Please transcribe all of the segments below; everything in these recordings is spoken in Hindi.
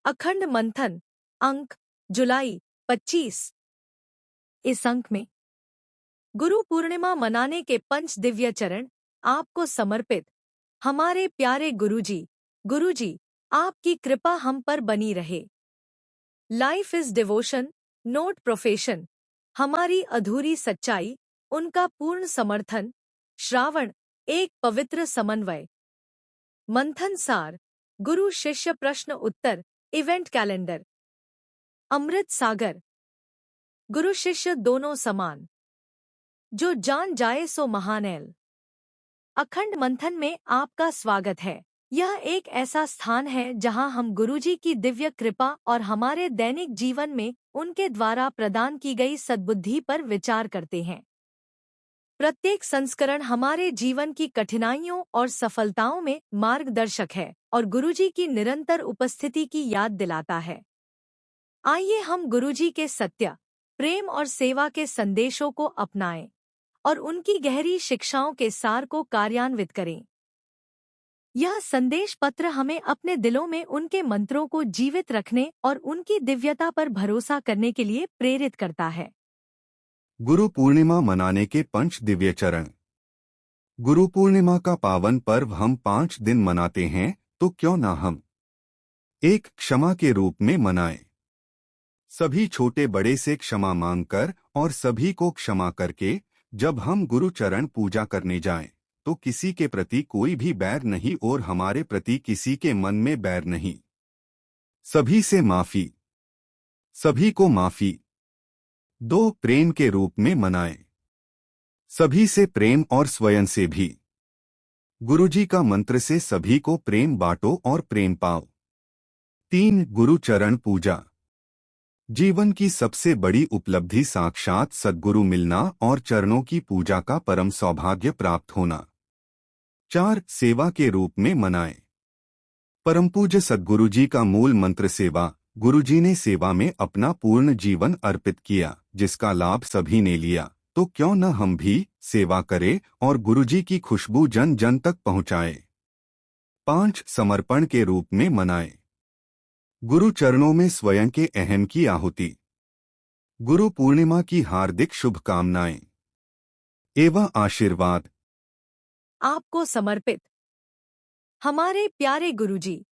अखंड मंथन अंक जुलाई 25। इस अंक में गुरु पूर्णिमा मनाने के पंच दिव्य चरण आपको समर्पित। हमारे प्यारे गुरुजी, आपकी कृपा हम पर बनी रहे। Life is devotion note profession, हमारी अधूरी सच्चाई, उनका पूर्ण समर्थन। श्रावण एक पवित्र समन्वय। मंथन सार, गुरु शिष्य प्रश्न उत्तर, इवेंट कैलेंडर। अमृत सागर, गुरु शिष्य दोनों समान, जो जान जाए सो महानैल। अखंड मंथन में आपका स्वागत है। यह एक ऐसा स्थान है जहां हम गुरुजी की दिव्य कृपा और हमारे दैनिक जीवन में उनके द्वारा प्रदान की गई सद्बुद्धि पर विचार करते हैं। प्रत्येक संस्करण हमारे जीवन की कठिनाइयों और सफलताओं में मार्गदर्शक है और गुरुजी की निरंतर उपस्थिति की याद दिलाता है। आइए हम गुरुजी के सत्य, प्रेम और सेवा के संदेशों को अपनाएं और उनकी गहरी शिक्षाओं के सार को कार्यान्वित करें। यह संदेश पत्र हमें अपने दिलों में उनके मंत्रों को जीवित रखने और उनकी दिव्यता पर भरोसा करने के लिए प्रेरित करता है। गुरु पूर्णिमा मनाने के पंच दिव्य चरण। गुरु पूर्णिमा का पावन पर्व हम 5 दिन मनाते हैं, तो क्यों ना हम एक क्षमा के रूप में मनाएं। सभी छोटे बड़े से क्षमा मांगकर और सभी को क्षमा करके जब हम गुरु चरण पूजा करने जाएं, तो किसी के प्रति कोई भी बैर नहीं और हमारे प्रति किसी के मन में बैर नहीं। सभी से माफी, सभी को माफी 2 प्रेम के रूप में मनाएं। सभी से प्रेम और स्वयं से भी। गुरुजी का मंत्र से सभी को प्रेम बांटो और प्रेम पाओ। 3 गुरु चरण पूजा। जीवन की सबसे बड़ी उपलब्धि साक्षात सद्गुरु मिलना और चरणों की पूजा का परम सौभाग्य प्राप्त होना। 4 सेवा के रूप में मनाएं। परम पूज्य सद्गुरु जी का मूल मंत्र सेवा। गुरुजी ने सेवा में अपना पूर्ण जीवन अर्पित किया, जिसका लाभ सभी ने लिया, तो क्यों न हम भी सेवा करें और गुरुजी की खुशबू जन जन तक पहुंचाएं। 5 समर्पण के रूप में मनाएं। गुरु चरणों में स्वयं के अहम की आहुति। गुरु पूर्णिमा की हार्दिक शुभकामनाएं एवं आशीर्वाद आपको समर्पित। हमारे प्यारे गुरुजी,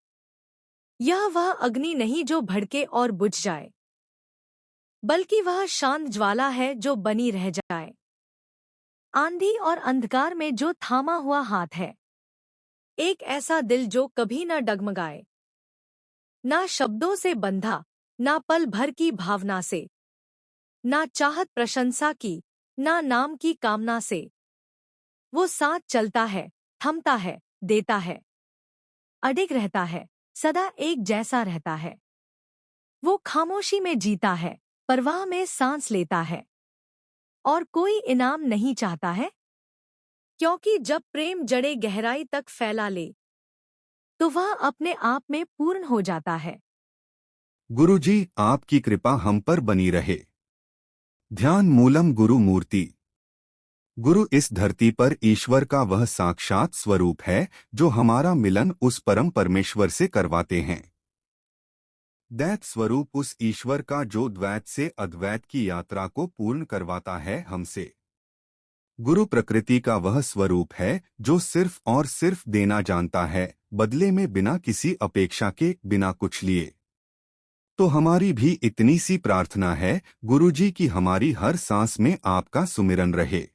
यह वह अग्नि नहीं जो भड़के और बुझ जाए, बल्कि वह शांत ज्वाला है जो बनी रह जाए। आंधी और अंधकार में जो थामा हुआ हाथ है, एक ऐसा दिल जो कभी न डगमगाए, ना शब्दों से बंधा, ना पल भर की भावना से, ना चाहत प्रशंसा की, ना नाम की कामना से। वो साथ चलता है, थमता है, देता है, अडिग रहता है, सदा एक जैसा रहता है। वो खामोशी में जीता है, परवाह में सांस लेता है और कोई इनाम नहीं चाहता है, क्योंकि जब प्रेम जड़े गहराई तक फैला ले तो वह अपने आप में पूर्ण हो जाता है। गुरुजी, आपकी कृपा हम पर बनी रहे। ध्यान मूलम गुरु मूर्ति। गुरु इस धरती पर ईश्वर का वह साक्षात स्वरूप है जो हमारा मिलन उस परम परमेश्वर से करवाते हैं। दैत स्वरूप उस ईश्वर का जो द्वैत से अद्वैत की यात्रा को पूर्ण करवाता है हमसे। गुरु प्रकृति का वह स्वरूप है जो सिर्फ और सिर्फ देना जानता है, बदले में बिना किसी अपेक्षा के, बिना कुछ लिए। तो हमारी भी इतनी सी प्रार्थना है गुरुजी की हमारी हर सांस में आपका सुमिरन रहे।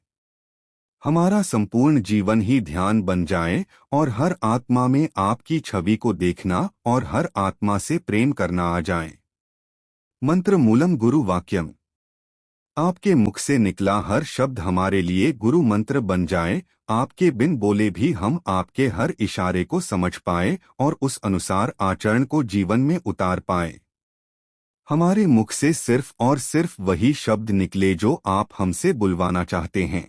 हमारा संपूर्ण जीवन ही ध्यान बन जाए और हर आत्मा में आपकी छवि को देखना और हर आत्मा से प्रेम करना आ जाए। मंत्र मूलम गुरु वाक्यम। आपके मुख से निकला हर शब्द हमारे लिए गुरु मंत्र बन जाए। आपके बिन बोले भी हम आपके हर इशारे को समझ पाए और उस अनुसार आचरण को जीवन में उतार पाए। हमारे मुख से सिर्फ और सिर्फ वही शब्द निकले जो आप हमसे बुलवाना चाहते हैं,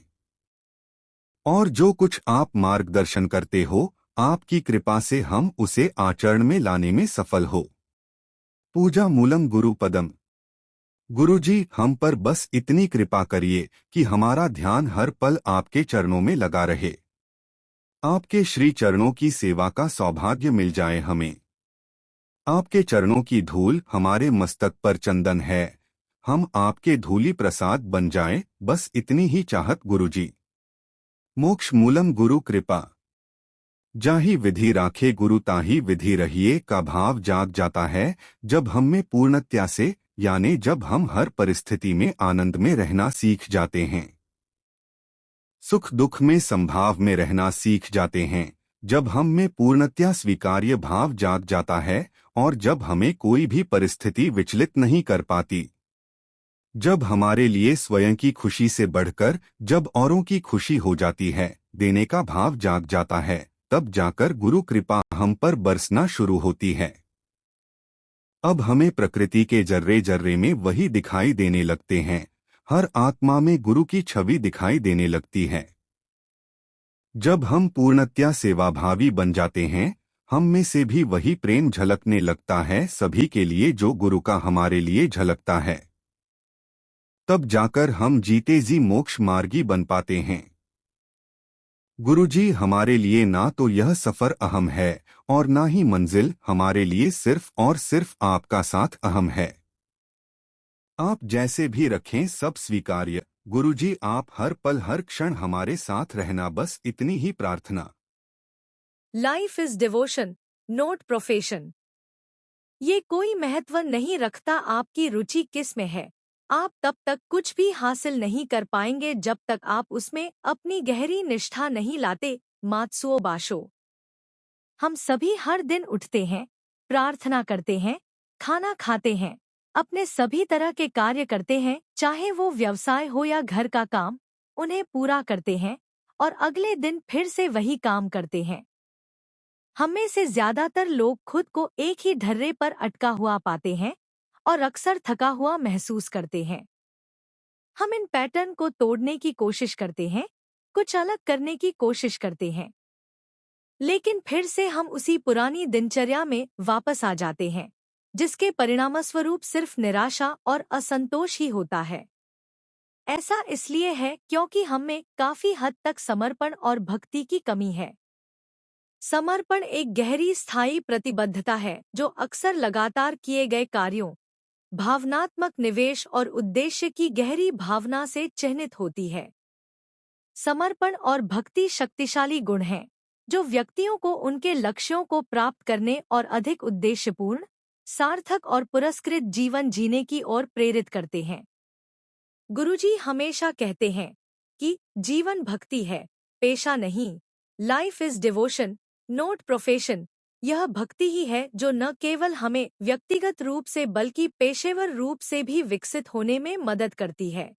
और जो कुछ आप मार्गदर्शन करते हो, आपकी कृपा से हम उसे आचरण में लाने में सफल हो। पूजा मूलम गुरु पदम। गुरुजी, हम पर बस इतनी कृपा करिए कि हमारा ध्यान हर पल आपके चरणों में लगा रहे। आपके श्री चरणों की सेवा का सौभाग्य मिल जाए हमें। आपके चरणों की धूल हमारे मस्तक पर चंदन है। हम आपके धूली प्रसाद बन जाएं, बस इतनी ही चाहत गुरुजी। मोक्ष मूलम गुरु कृपा। जाहि विधि राखे गुरु ताहि विधि रहिए का भाव जाग जाता है जब हम में पूर्णतया से, यानी जब हम हर परिस्थिति में आनंद में रहना सीख जाते हैं, सुख दुख में संभाव में रहना सीख जाते हैं, जब हम में पूर्णतया स्वीकार्य भाव जाग जाता है और जब हमें कोई भी परिस्थिति विचलित नहीं कर पाती, जब हमारे लिए स्वयं की खुशी से बढ़कर जब औरों की खुशी हो जाती है, देने का भाव जाग जाता है, तब जाकर गुरु कृपा हम पर बरसना शुरू होती है। अब हमें प्रकृति के जर्रे जर्रे में वही दिखाई देने लगते हैं, हर आत्मा में गुरु की छवि दिखाई देने लगती है। जब हम पूर्णतया सेवाभावी बन जाते हैं, हम में से भी वही प्रेम झलकने लगता है सभी के लिए जो गुरु का हमारे लिए झलकता है। तब जाकर हम जीते जी मोक्ष मार्गी बन पाते हैं। गुरुजी हमारे लिए ना तो यह सफर अहम है और ना ही मंजिल, हमारे लिए सिर्फ और सिर्फ आपका साथ अहम है। आप जैसे भी रखें सब स्वीकार्य। गुरुजी आप हर पल हर क्षण हमारे साथ रहना, बस इतनी ही प्रार्थना। Life is devotion, note profession. ये कोई महत्व नहीं रखता आपकी रुचि किस में है। आप तब तक कुछ भी हासिल नहीं कर पाएंगे जब तक आप उसमें अपनी गहरी निष्ठा नहीं लाते। मात्सुओ बाशो। हम सभी हर दिन उठते हैं, प्रार्थना करते हैं, खाना खाते हैं, अपने सभी तरह के कार्य करते हैं, चाहे वो व्यवसाय हो या घर का काम, उन्हें पूरा करते हैं और अगले दिन फिर से वही काम करते हैं। हम में से ज्यादातर लोग खुद को एक ही ढर्रे पर अटका हुआ पाते हैं और अक्सर थका हुआ महसूस करते हैं। हम इन पैटर्न को तोड़ने की कोशिश करते हैं, कुछ अलग करने की कोशिश करते हैं, लेकिन फिर से हम उसी पुरानी दिनचर्या में वापस आ जाते हैं, जिसके परिणामस्वरूप सिर्फ निराशा और असंतोष ही होता है। ऐसा इसलिए है क्योंकि हम में काफी हद तक समर्पण और भक्ति की कमी है। समर्पण एक गहरी स्थायी प्रतिबद्धता है जो अक्सर लगातार किए गए कार्यों, भावनात्मक निवेश और उद्देश्य की गहरी भावना से चिह्नित होती है। समर्पण और भक्ति शक्तिशाली गुण हैं जो व्यक्तियों को उनके लक्ष्यों को प्राप्त करने और अधिक उद्देश्यपूर्ण, सार्थक और पुरस्कृत जीवन जीने की ओर प्रेरित करते हैं। गुरुजी हमेशा कहते हैं कि जीवन भक्ति है, पेशा नहीं। Life is devotion, note profession. यह भक्ति ही है जो न केवल हमें व्यक्तिगत रूप से बल्कि पेशेवर रूप से भी विकसित होने में मदद करती है।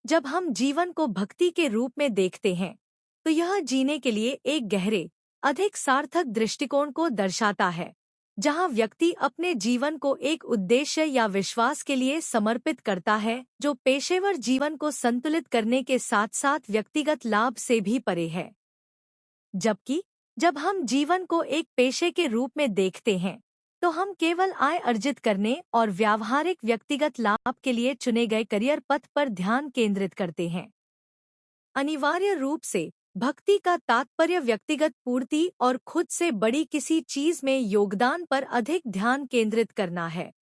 जब हम जीवन को भक्ति के रूप में देखते हैं, तो यह जीने के लिए एक गहरे, अधिक सार्थक दृष्टिकोण को दर्शाता है, जहां व्यक्ति अपने जीवन को एक उद्देश्य या विश्वास के लिए समर्पित करता है जो पेशेवर जीवन को संतुलित करने के साथ साथ व्यक्तिगत लाभ से भी परे है। जबकि जब हम जीवन को एक पेशे के रूप में देखते हैं, तो हम केवल आय अर्जित करने और व्यावहारिक व्यक्तिगत लाभ के लिए चुने गए करियर पथ पर ध्यान केंद्रित करते हैं। अनिवार्य रूप से भक्ति का तात्पर्य व्यक्तिगत पूर्ति और खुद से बड़ी किसी चीज में योगदान पर अधिक ध्यान केंद्रित करना है,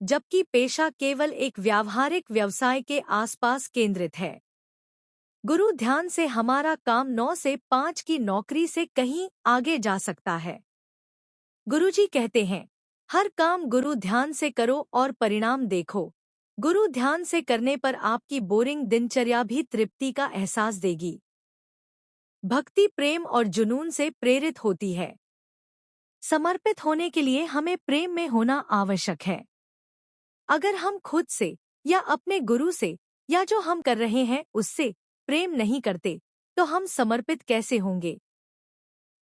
जबकि पेशा केवल एक व्यावहारिक व्यवसाय के आसपास केंद्रित है। गुरु ध्यान से हमारा काम 9 से 5 की नौकरी से कहीं आगे जा सकता है। गुरुजी कहते हैं, हर काम गुरु ध्यान से करो और परिणाम देखो। गुरु ध्यान से करने पर आपकी बोरिंग दिनचर्या भी तृप्ति का एहसास देगी। भक्ति प्रेम और जुनून से प्रेरित होती है। समर्पित होने के लिए हमें प्रेम में होना आवश्यक है। अगर हम खुद से या अपने गुरु से या जो हम कर रहे हैं उससे प्रेम नहीं करते, तो हम समर्पित कैसे होंगे?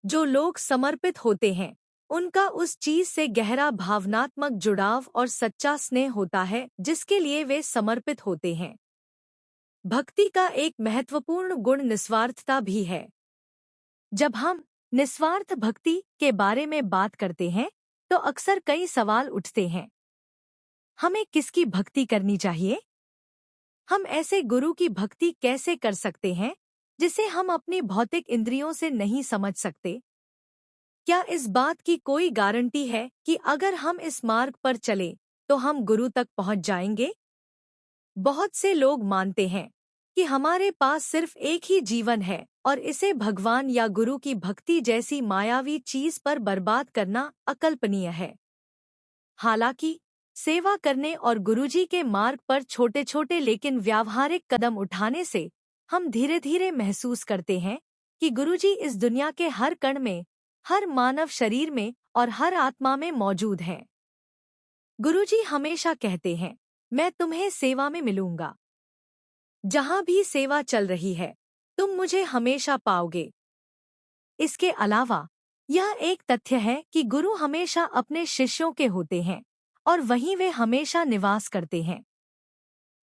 जो लोग समर्पित होते हैं, उनका उस चीज से गहरा भावनात्मक जुड़ाव और सच्चा स्नेह होता है जिसके लिए वे समर्पित होते हैं। भक्ति का एक महत्वपूर्ण गुण निस्वार्थता भी है। जब हम निस्वार्थ भक्ति के बारे में बात करते हैं, तो अक्सर कई सवाल उठते हैं। हमें किसकी भक्ति करनी चाहिए? हम ऐसे गुरु की भक्ति कैसे कर सकते हैं जिसे हम अपनी भौतिक इंद्रियों से नहीं समझ सकते? क्या इस बात की कोई गारंटी है कि अगर हम इस मार्ग पर चलें तो हम गुरु तक पहुंच जाएंगे? बहुत से लोग मानते हैं कि हमारे पास सिर्फ एक ही जीवन है और इसे भगवान या गुरु की भक्ति जैसी मायावी चीज पर बर्बाद करना अकल्पनीय है। हालांकि सेवा करने और गुरुजी के मार्ग पर छोटे छोटे लेकिन व्यावहारिक कदम उठाने से हम धीरे धीरे महसूस करते हैं कि गुरुजी इस दुनिया के हर कण में, हर मानव शरीर में और हर आत्मा में मौजूद हैं। गुरुजी हमेशा कहते हैं, मैं तुम्हें सेवा में मिलूंगा। जहां भी सेवा चल रही है, तुम मुझे हमेशा पाओगे। इसके अलावा यह एक तथ्य है कि गुरु हमेशा अपने शिष्यों के होते हैं और वहीं वे हमेशा निवास करते हैं।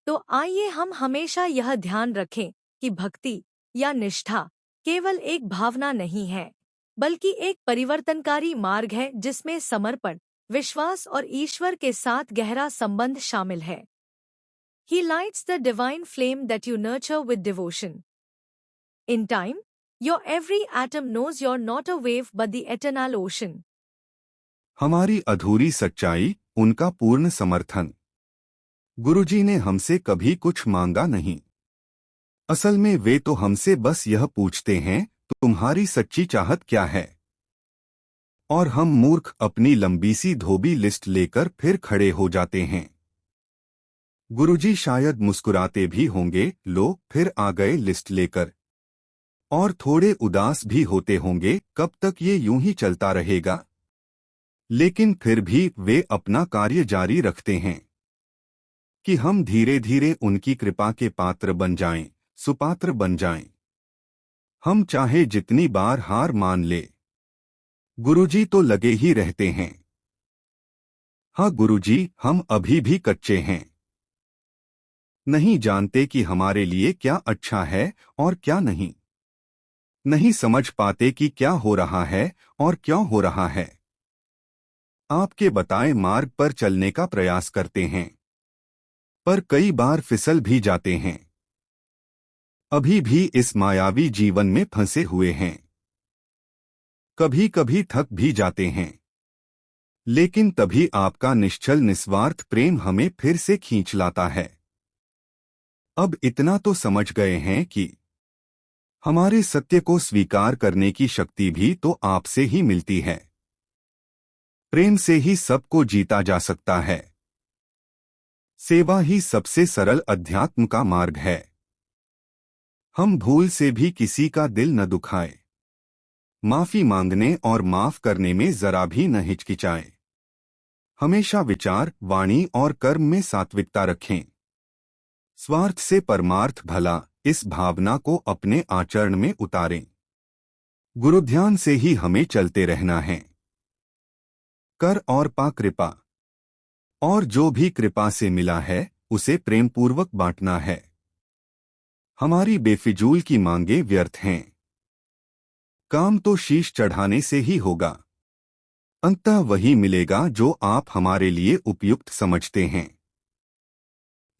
तो आइए हम हमेशा यह ध्यान रखें कि भक्ति या निष्ठा केवल एक भावना नहीं है, बल्कि एक परिवर्तनकारी मार्ग है जिसमें समर्पण, विश्वास और ईश्वर के साथ गहरा संबंध शामिल है। He lights the divine flame that you nurture with devotion. In time, your every atom knows you're not a wave but the eternal ocean. हमारी अधूरी सच्चाई, उनका पूर्ण समर्थन। गुरुजी ने हमसे कभी कुछ मांगा नहीं। असल में वे तो हमसे बस यह पूछते हैं, तुम्हारी सच्ची चाहत क्या है? और हम मूर्ख अपनी लंबी सी धोबी लिस्ट लेकर फिर खड़े हो जाते हैं। गुरुजी शायद मुस्कुराते भी होंगे, लो फिर आ गए लिस्ट लेकर। और थोड़े उदास भी होते होंगे, कब तक ये यूं ही चलता रहेगा? लेकिन फिर भी वे अपना कार्य जारी रखते हैं कि हम धीरे धीरे उनकी कृपा के पात्र बन जाएं, सुपात्र बन जाएं। हम चाहे जितनी बार हार मान ले, गुरुजी तो लगे ही रहते हैं। हाँ गुरुजी, हम अभी भी कच्चे हैं, नहीं जानते कि हमारे लिए क्या अच्छा है और क्या नहीं, नहीं समझ पाते कि क्या हो रहा है और क्यों हो रहा है। आपके बताए मार्ग पर चलने का प्रयास करते हैं, पर कई बार फिसल भी जाते हैं। अभी भी इस मायावी जीवन में फंसे हुए हैं। कभी कभी थक भी जाते हैं, लेकिन तभी आपका निश्चल निस्वार्थ प्रेम हमें फिर से खींच लाता है। अब इतना तो समझ गए हैं कि हमारे सत्य को स्वीकार करने की शक्ति भी तो आपसे ही मिलती है। प्रेम से ही सबको जीता जा सकता है। सेवा ही सबसे सरल अध्यात्म का मार्ग है। हम भूल से भी किसी का दिल न दुखाए, माफी मांगने और माफ करने में जरा भी न हिचकिचाएं। हमेशा विचार, वाणी और कर्म में सात्विकता रखें। स्वार्थ से परमार्थ भला, इस भावना को अपने आचरण में उतारें। गुरुध्यान से ही हमें चलते रहना है। कर और पा कृपा, और जो भी कृपा से मिला है उसे प्रेमपूर्वक बांटना है। हमारी बेफिजूल की मांगे व्यर्थ हैं। काम तो शीश चढ़ाने से ही होगा। अंततः वही मिलेगा जो आप हमारे लिए उपयुक्त समझते हैं।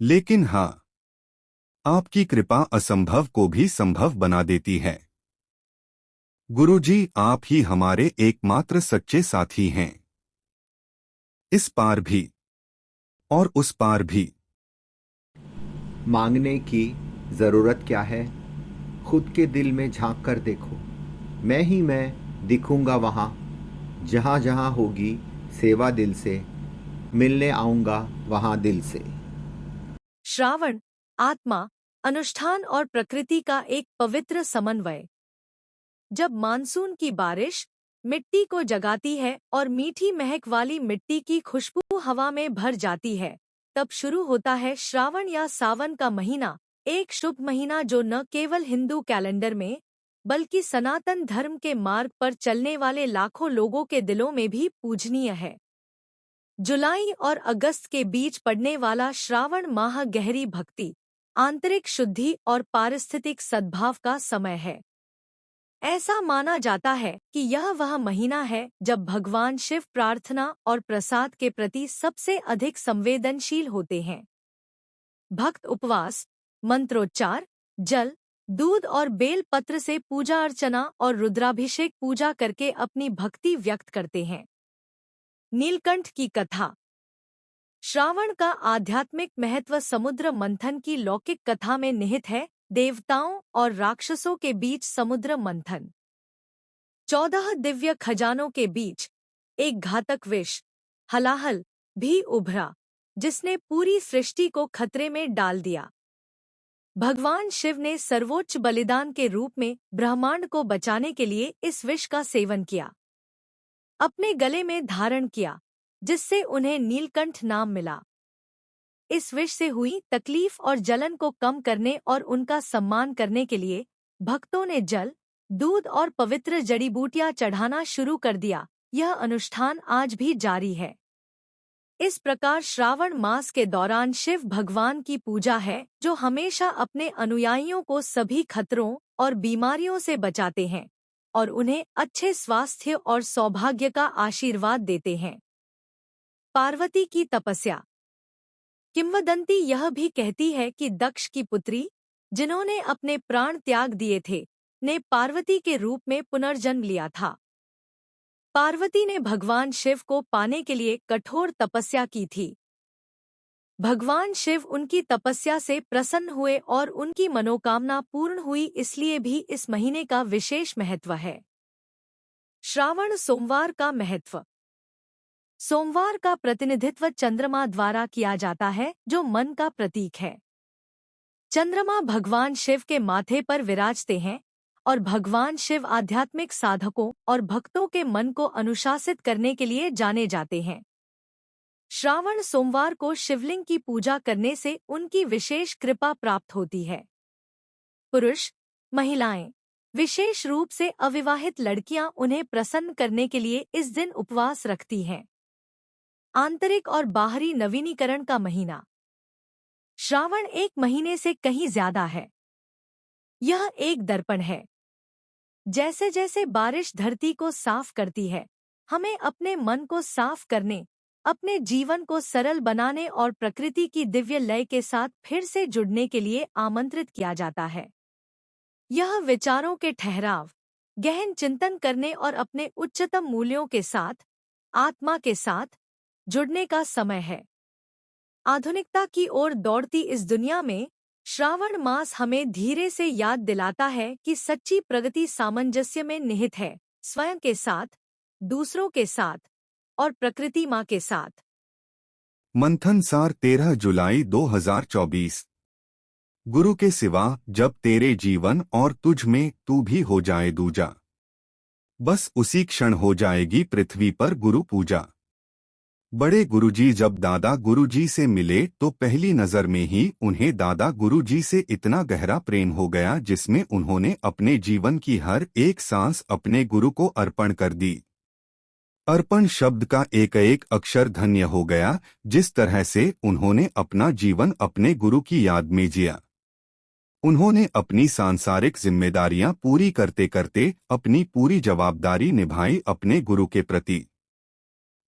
लेकिन हाँ, आपकी कृपा असंभव को भी संभव बना देती है। गुरुजी, आप ही हमारे एकमात्र सच्चे साथी हैं। इस पार भी और उस पार भी। मांगने की ज़रूरत क्या है? खुद के दिल में झांक कर देखो। मैं ही मैं दिखूंगा वहाँ, जहाँ जहाँ होगी सेवा दिल से, मिलने आऊँगा वहाँ दिल से। श्रावण, आत्मा, अनुष्ठान और प्रकृति का एक पवित्र समन्वय। जब मानसून की बारिश मिट्टी को जगाती है और मीठी महक वाली मिट्टी की खुशबू हवा में भर जाती है, तब शुरू होता है श्रावण या सावन का महीना, एक शुभ महीना जो न केवल हिंदू कैलेंडर में बल्कि सनातन धर्म के मार्ग पर चलने वाले लाखों लोगों के दिलों में भी पूजनीय है। जुलाई और अगस्त के बीच पड़ने वाला श्रावण माह गहरी भक्ति, आंतरिक शुद्धि और पारिस्थितिक सद्भाव का समय है। ऐसा माना जाता है कि यह वह महीना है जब भगवान शिव प्रार्थना और प्रसाद के प्रति सबसे अधिक संवेदनशील होते हैं। भक्त उपवास, मंत्रोच्चार, जल, दूध और बेल पत्र से पूजा अर्चना और रुद्राभिषेक पूजा करके अपनी भक्ति व्यक्त करते हैं। नीलकंठ की कथा। श्रावण का आध्यात्मिक महत्व समुद्र मंथन की लौकिक कथा में निहित है। देवताओं और राक्षसों के बीच समुद्र मंथन। 14 दिव्य खजानों के बीच एक घातक विष हलाहल भी उभरा, जिसने पूरी सृष्टि को खतरे में डाल दिया। भगवान शिव ने सर्वोच्च बलिदान के रूप में ब्रह्मांड को बचाने के लिए इस विष का सेवन किया, अपने गले में धारण किया, जिससे उन्हें नीलकंठ नाम मिला। इस विष से हुई तकलीफ और जलन को कम करने और उनका सम्मान करने के लिए भक्तों ने जल, दूध और पवित्र जड़ी बूटियां चढ़ाना शुरू कर दिया। यह अनुष्ठान आज भी जारी है। इस प्रकार श्रावण मास के दौरान शिव भगवान की पूजा है, जो हमेशा अपने अनुयायियों को सभी खतरों और बीमारियों से बचाते हैं और उन्हें अच्छे स्वास्थ्य और सौभाग्य का आशीर्वाद देते हैं। पार्वती की तपस्या। किंवदंती यह भी कहती है कि दक्ष की पुत्री, जिन्होंने अपने प्राण त्याग दिए थे, ने पार्वती के रूप में पुनर्जन्म लिया था। पार्वती ने भगवान शिव को पाने के लिए कठोर तपस्या की थी। भगवान शिव उनकी तपस्या से प्रसन्न हुए और उनकी मनोकामना पूर्ण हुई, इसलिए भी इस महीने का विशेष महत्व है। श्रावण सोमवार का महत्व। सोमवार का प्रतिनिधित्व चंद्रमा द्वारा किया जाता है, जो मन का प्रतीक है। चंद्रमा भगवान शिव के माथे पर विराजते हैं और भगवान शिव आध्यात्मिक साधकों और भक्तों के मन को अनुशासित करने के लिए जाने जाते हैं। श्रावण सोमवार को शिवलिंग की पूजा करने से उनकी विशेष कृपा प्राप्त होती है। पुरुष, महिलाएं, विशेष रूप से अविवाहित लड़कियां उन्हें प्रसन्न करने के लिए इस दिन उपवास रखती हैं। आंतरिक और बाहरी नवीनीकरण का महीना। श्रावण एक महीने से कहीं ज्यादा है। यह एक दर्पण है। जैसे जैसे बारिश धरती को साफ करती है, हमें अपने मन को साफ करने, अपने जीवन को सरल बनाने और प्रकृति की दिव्य लय के साथ फिर से जुड़ने के लिए आमंत्रित किया जाता है। यह विचारों के ठहराव, गहन चिंतन करने और अपने उच्चतम मूल्यों के साथ, आत्मा के साथ जुड़ने का समय है। आधुनिकता की ओर दौड़ती इस दुनिया में श्रावण मास हमें धीरे से याद दिलाता है कि सच्ची प्रगति सामंजस्य में निहित है, स्वयं के साथ, दूसरों के साथ और प्रकृति माँ के साथ। मंथन सार 13 जुलाई 2024। गुरु के सिवा जब तेरे जीवन और तुझ में तू भी हो जाए दूजा, बस उसी क्षण हो जाएगी पृथ्वी पर गुरु पूजा। बड़े गुरुजी जब दादा गुरुजी से मिले तो पहली नजर में ही उन्हें दादा गुरुजी से इतना गहरा प्रेम हो गया, जिसमें उन्होंने अपने जीवन की हर एक सांस अपने गुरु को अर्पण कर दी। अर्पण शब्द का एक एक अक्षर धन्य हो गया, जिस तरह से उन्होंने अपना जीवन अपने गुरु की याद में जिया। उन्होंने अपनी सांसारिक जिम्मेदारियां पूरी करते करते अपनी पूरी जवाबदारी निभाई अपने गुरु के प्रति।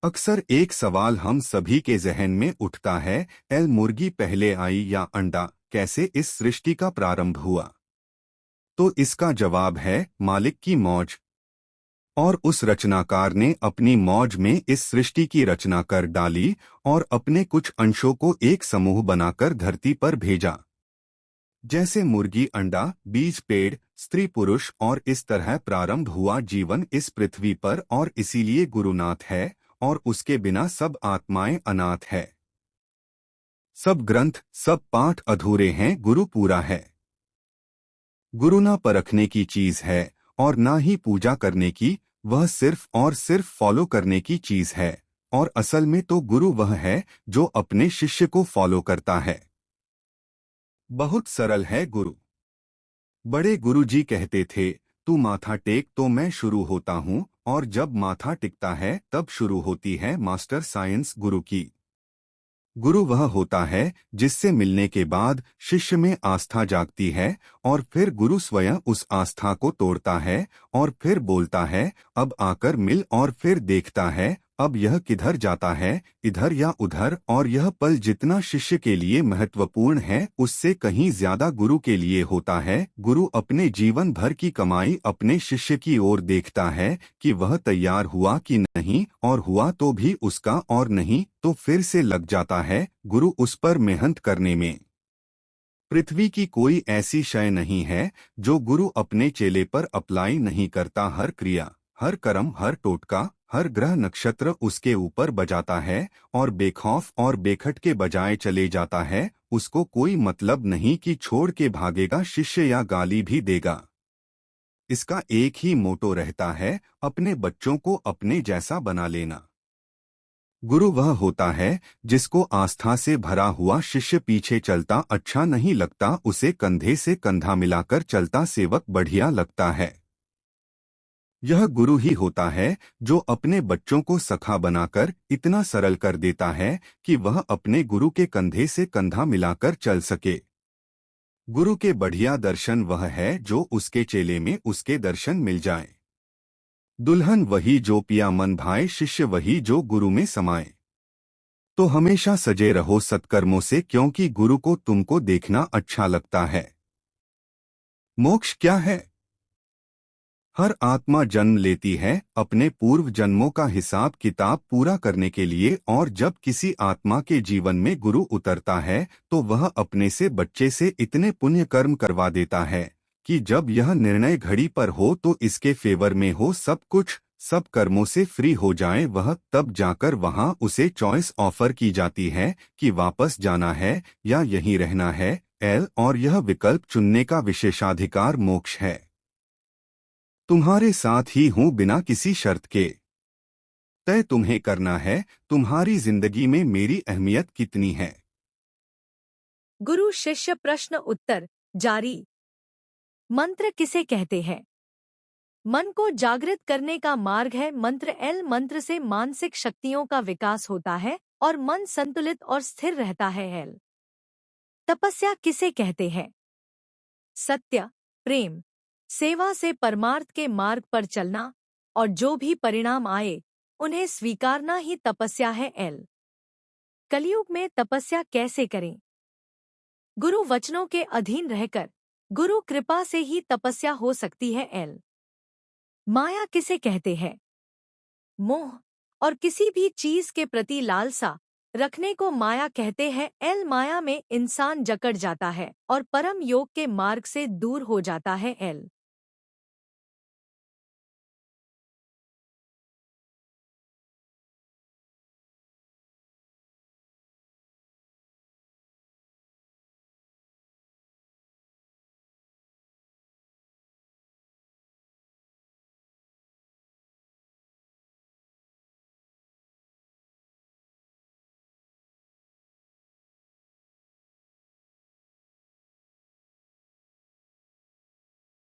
अक्सर एक सवाल हम सभी के जहन में उठता है, मुर्गी पहले आई या अंडा, कैसे इस सृष्टि का प्रारंभ हुआ? तो इसका जवाब है, मालिक की मौज। और उस रचनाकार ने अपनी मौज में इस सृष्टि की रचना कर डाली और अपने कुछ अंशों को एक समूह बनाकर धरती पर भेजा। जैसे मुर्गी अंडा, बीज पेड़, स्त्री पुरुष, और इस तरह प्रारंभ हुआ जीवन इस पृथ्वी पर। और इसीलिए गुरुनाथ है और उसके बिना सब आत्माएं अनाथ है। सब ग्रंथ, सब पाठ अधूरे हैं, गुरु पूरा है। गुरु ना परखने की चीज है और ना ही पूजा करने की, वह सिर्फ और सिर्फ फॉलो करने की चीज है। और असल में तो गुरु वह है जो अपने शिष्य को फॉलो करता है। बहुत सरल है गुरु। बड़े गुरुजी कहते थे, तू माथा टेक तो मैं शुरू होता हूँ, और जब माथा टिकता है तब शुरू होती है मास्टर साइंस गुरु की। गुरु वह होता है जिससे मिलने के बाद शिष्य में आस्था जागती है और फिर गुरु स्वयं उस आस्था को तोड़ता है और फिर बोलता है, अब आकर मिल, और फिर देखता है अब यह किधर जाता है, इधर या उधर, और यह पल जितना शिष्य के लिए महत्वपूर्ण है उससे कहीं ज्यादा गुरु के लिए होता है। गुरु अपने जीवन भर की कमाई अपने शिष्य की ओर देखता है कि वह तैयार हुआ कि नहीं, और हुआ तो भी उसका, और नहीं तो फिर से लग जाता है गुरु उस पर मेहनत करने में। पृथ्वी की कोई ऐसी शय नहीं है जो गुरु अपने चेले पर अप्लाई नहीं करता। हर क्रिया, हर कर्म, हर टोटका, हर ग्रह नक्षत्र उसके ऊपर बजाता है और बेखौफ और बेखट के बजाए चले जाता है। उसको कोई मतलब नहीं कि छोड़ के भागेगा शिष्य या गाली भी देगा। इसका एक ही मोटो रहता है, अपने बच्चों को अपने जैसा बना लेना। गुरु वह होता है जिसको आस्था से भरा हुआ शिष्य पीछे चलता अच्छा नहीं लगता, उसे कंधे से कंधा मिलाकर चलता सेवक बढ़िया लगता है। यह गुरु ही होता है जो अपने बच्चों को सखा बनाकर इतना सरल कर देता है कि वह अपने गुरु के कंधे से कंधा मिलाकर चल सके। गुरु के बढ़िया दर्शन वह है जो उसके चेले में उसके दर्शन मिल जाए। दुल्हन वही जो पिया मन भाए, शिष्य वही जो गुरु में समाए। तो हमेशा सजे रहो सत्कर्मों से, क्योंकि गुरु को तुमको देखना अच्छा लगता है। मोक्ष क्या है? हर आत्मा जन्म लेती है अपने पूर्व जन्मों का हिसाब किताब पूरा करने के लिए, और जब किसी आत्मा के जीवन में गुरु उतरता है तो वह अपने से बच्चे से इतने पुण्य कर्म करवा देता है कि जब यह निर्णय घड़ी पर हो तो इसके फेवर में हो, सब कुछ सब कर्मों से फ्री हो जाए, वह तब जाकर वहां उसे चॉइस ऑफर की जाती है कि वापस जाना है या यहीं रहना है। और यह विकल्प चुनने का विशेषाधिकार मोक्ष है। तुम्हारे साथ ही हूं बिना किसी शर्त के। तय तुम्हें करना है तुम्हारी जिंदगी में मेरी अहमियत कितनी है। गुरु शिष्य प्रश्न उत्तर जारी। मंत्र किसे कहते हैं? मन को जागृत करने का मार्ग है मंत्र। मंत्र से मानसिक शक्तियों का विकास होता है और मन संतुलित और स्थिर रहता है। तपस्या किसे कहते हैं? सत्य, प्रेम, सेवा से परमार्थ के मार्ग पर चलना और जो भी परिणाम आए उन्हें स्वीकारना ही तपस्या है। कलयुग में तपस्या कैसे करें? गुरु वचनों के अधीन रहकर गुरु कृपा से ही तपस्या हो सकती है। माया किसे कहते हैं? मोह और किसी भी चीज के प्रति लालसा रखने को माया कहते हैं। माया में इंसान जकड़ जाता है और परम योग के मार्ग से दूर हो जाता है।